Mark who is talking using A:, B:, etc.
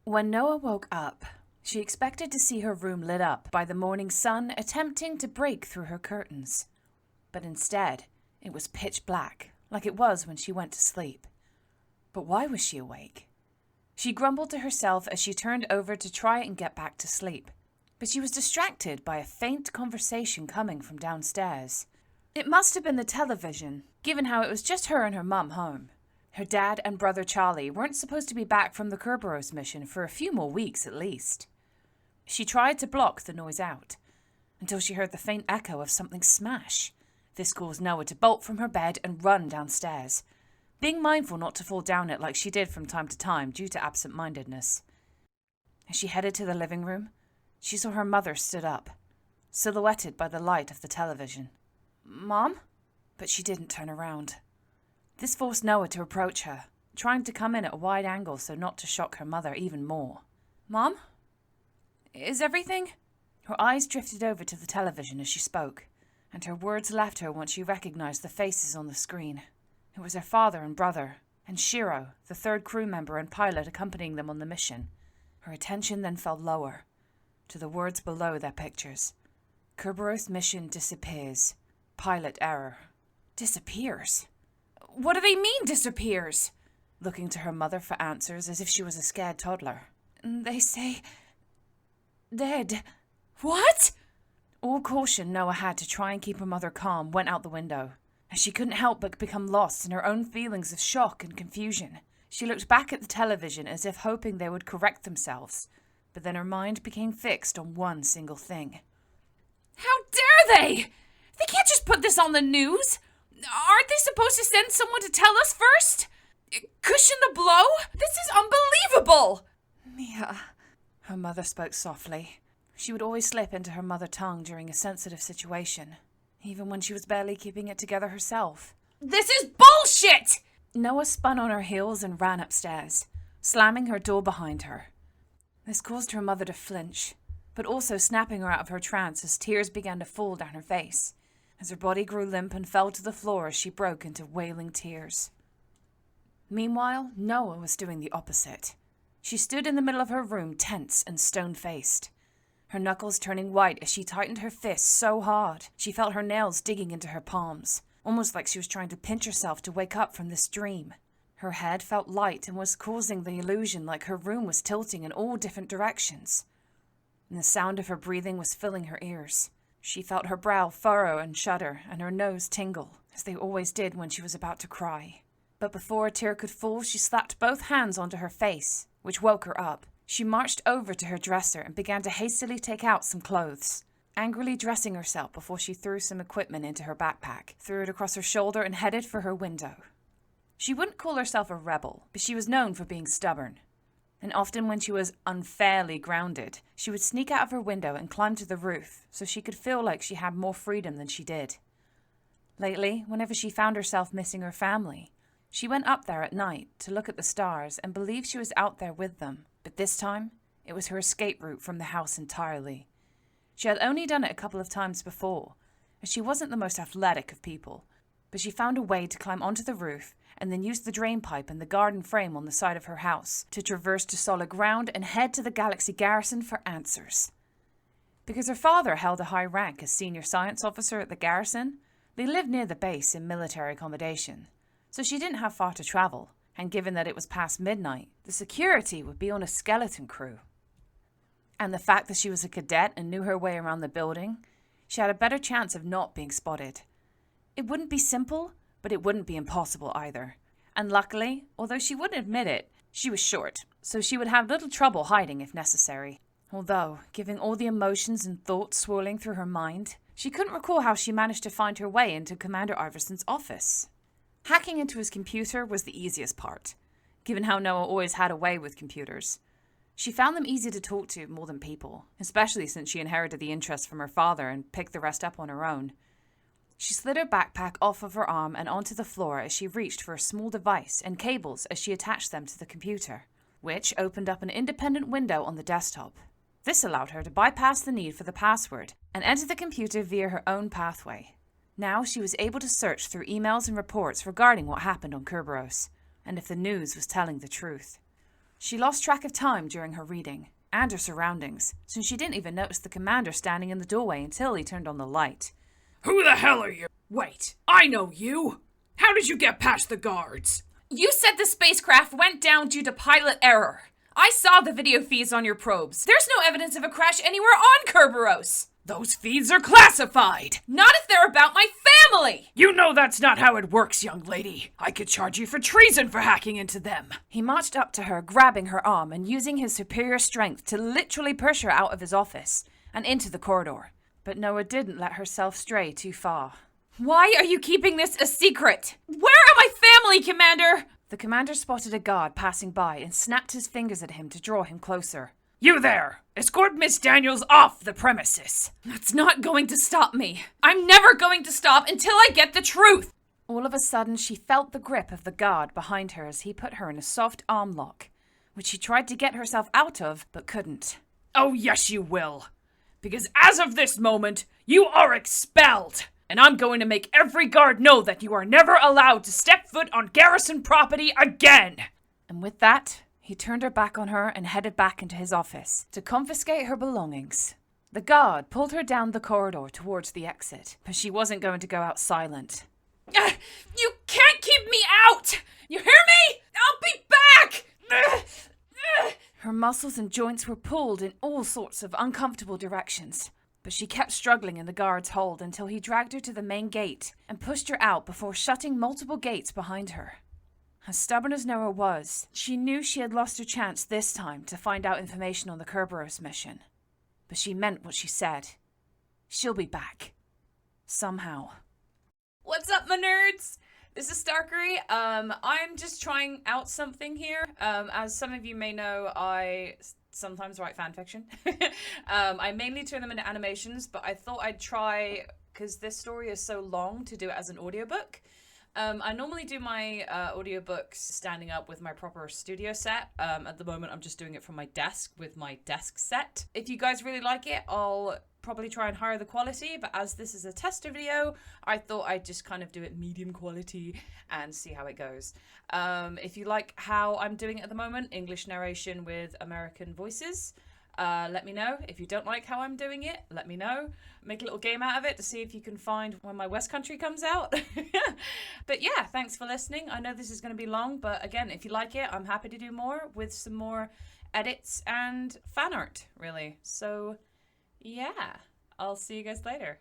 A: When Noa woke up, she expected to see her room lit up by the morning sun attempting to break through her curtains. But instead, it was pitch black, like it was when she went to sleep. But why was she awake? She grumbled to herself as she turned over to try and get back to sleep. But she was distracted by a faint conversation coming from downstairs. It must have been the television, given how it was just her and her mum home. Her dad and brother Charlie weren't supposed to be back from the Kerberos mission for a few more weeks at least. She tried to block the noise out, until she heard the faint echo of something smash. This caused Noa to bolt from her bed and run downstairs, being mindful not to fall down it like she did from time to time due to absent-mindedness. As she headed to the living room, she saw her mother stood up, silhouetted by the light of the television. "Mom?" But she didn't turn around. This forced Noa to approach her, trying to come in at a wide angle so not to shock her mother even more. "Mom? Is everything?" Her eyes drifted over to the television as she spoke, and her words left her once she recognized the faces on the screen. It was her father and brother, and Shiro, the third crew member and pilot accompanying them on the mission. Her attention then fell lower, to the words below their pictures. Kerberos mission disappears. Pilot error. Disappears? What do they mean, disappears? Looking to her mother for answers as if she was a scared toddler. They say... dead. What? All caution Noa had to try and keep her mother calm went out the window, as she couldn't help but become lost in her own feelings of shock and confusion. She looked back at the television as if hoping they would correct themselves, but then her mind became fixed on one single thing. How dare they? They can't just put this on the news. Aren't they supposed to send someone to tell us first? Cushion the blow? This is unbelievable! Mia, her mother spoke softly. She would always slip into her mother tongue during a sensitive situation, even when she was barely keeping it together herself. This is bullshit! Noa spun on her heels and ran upstairs, slamming her door behind her. This caused her mother to flinch, but also snapping her out of her trance as tears began to fall down her face, as her body grew limp and fell to the floor as she broke into wailing tears. Meanwhile, Noa was doing the opposite. She stood in the middle of her room, tense and stone-faced, her knuckles turning white as she tightened her fists so hard she felt her nails digging into her palms, almost like she was trying to pinch herself to wake up from this dream. Her head felt light and was causing the illusion like her room was tilting in all different directions, and the sound of her breathing was filling her ears. She felt her brow furrow and shudder, and her nose tingle, as they always did when she was about to cry. But before a tear could fall, she slapped both hands onto her face, which woke her up. She marched over to her dresser and began to hastily take out some clothes, angrily dressing herself before she threw some equipment into her backpack, threw it across her shoulder, and headed for her window. She wouldn't call herself a rebel, but she was known for being stubborn. And often when she was unfairly grounded, she would sneak out of her window and climb to the roof so she could feel like she had more freedom than she did. Lately, whenever she found herself missing her family, she went up there at night to look at the stars and believed she was out there with them. But this time, it was her escape route from the house entirely. She had only done it a couple of times before, as she wasn't the most athletic of people, but she found a way to climb onto the roof and then used the drain pipe and the garden frame on the side of her house to traverse to solid ground and head to the Galaxy Garrison for answers. Because her father held a high rank as senior science officer at the garrison, they lived near the base in military accommodation, so she didn't have far to travel, and given that it was past midnight, the security would be on a skeleton crew. And the fact that she was a cadet and knew her way around the building, she had a better chance of not being spotted. It wouldn't be simple, but it wouldn't be impossible either. And luckily, although she wouldn't admit it, she was short, so she would have little trouble hiding if necessary. Although, given all the emotions and thoughts swirling through her mind, she couldn't recall how she managed to find her way into Commander Iverson's office. Hacking into his computer was the easiest part, given how Noa always had a way with computers. She found them easy to talk to more than people, especially since she inherited the interest from her father and picked the rest up on her own. She slid her backpack off of her arm and onto the floor as she reached for a small device and cables as she attached them to the computer, which opened up an independent window on the desktop. This allowed her to bypass the need for the password and enter the computer via her own pathway. Now she was able to search through emails and reports regarding what happened on Kerberos, and if the news was telling the truth. She lost track of time during her reading, and her surroundings, since she didn't even notice the commander standing in the doorway until he turned on the light.
B: Who the hell are you? Wait, I know you! How did you get past the guards?
A: You said the spacecraft went down due to pilot error. I saw the video feeds on your probes. There's no evidence of a crash anywhere on Kerberos.
B: Those feeds are classified!
A: Not if they're about my family!
B: You know that's not how it works, young lady. I could charge you for treason for hacking into them.
A: He marched up to her, grabbing her arm and using his superior strength to literally push her out of his office and into the corridor. But Noa didn't let herself stray too far. Why are you keeping this a secret? Where are my family, Commander? The commander spotted a guard passing by and snapped his fingers at him to draw him closer.
B: You there! Escort Miss Daniels off the premises!
A: That's not going to stop me. I'm never going to stop until I get the truth! All of a sudden, she felt the grip of the guard behind her as he put her in a soft arm lock, which she tried to get herself out of, but couldn't.
B: Oh yes you will! Because as of this moment, you are expelled! And I'm going to make every guard know that you are never allowed to step foot on garrison property again!
A: And with that, he turned her back on her and headed back into his office to confiscate her belongings. The guard pulled her down the corridor towards the exit, but she wasn't going to go out silent.
B: You can't keep me out! You hear me? I'll be back!
A: Her muscles and joints were pulled in all sorts of uncomfortable directions, but she kept struggling in the guard's hold until he dragged her to the main gate and pushed her out before shutting multiple gates behind her. As stubborn as Noa was, she knew she had lost her chance this time to find out information on the Kerberos mission. But she meant what she said. She'll be back. Somehow. What's up, my nerds? This is Starkery. I'm just trying out something here. As some of you may know, I sometimes write fanfiction. I mainly turn them into animations, but I thought I'd try, because this story is so long, to do it as an audiobook. I normally do my audiobooks standing up with my proper studio set. At the moment, I'm just doing it from my desk with my desk set. If you guys really like it, I'll probably try and higher the quality, but as this is a tester video, I thought I'd just kind of do it medium quality and see how it goes. If you like how I'm doing it at the moment, English narration with American voices, let me know. If you don't like how I'm doing it, let me know. Make a little game out of it to see if you can find when my West Country comes out. But yeah, thanks for listening. I know this is going to be long, but again, if you like it, I'm happy to do more with some more edits and fan art, really. So yeah, I'll see you guys later.